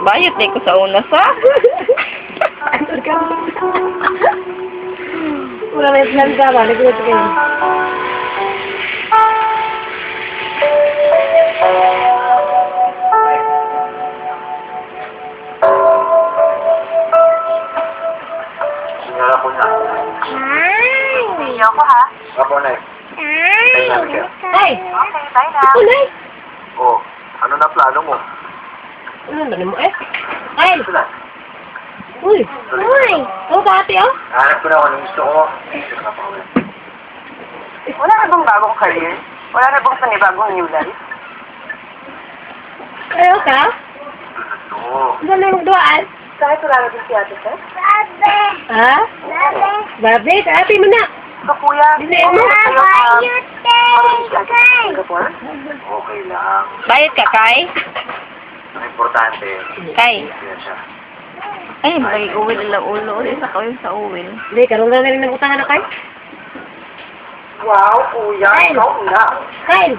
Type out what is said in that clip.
Bayot na ko sa una sa. Wala na yung plan ka ba? Nagulot kayo. Sinara ko na. Video ko ha. Ako na eh. Ay, namin kayo. Ay! Okay, bye na. Kulay! Oh, ano na plano mo? Ano naman mo eh? Ay! Ito na. Uy! Uy! Ano ka ate oh? Hanap ko na kung anong gusto ko. Ito na pa ulit. Wala na bang bagong career? Wala na bang panibagong new life? Ayaw ka? Ito. Saan na magduaan? Kahit wala na din si Ate Tess? Ha? Babe, ate mo na! So, kuya, Hindi mo. Singapore? Okay lang. Bayot ka, Kay? Ang importante, Kay. yan siya. Ay, mag-uwil lang ulo. Isa ka yung sa uwil. Hindi, karoon na rin ng utangan na kay. Wow, kuya, Ay. ikaw na. Kyle!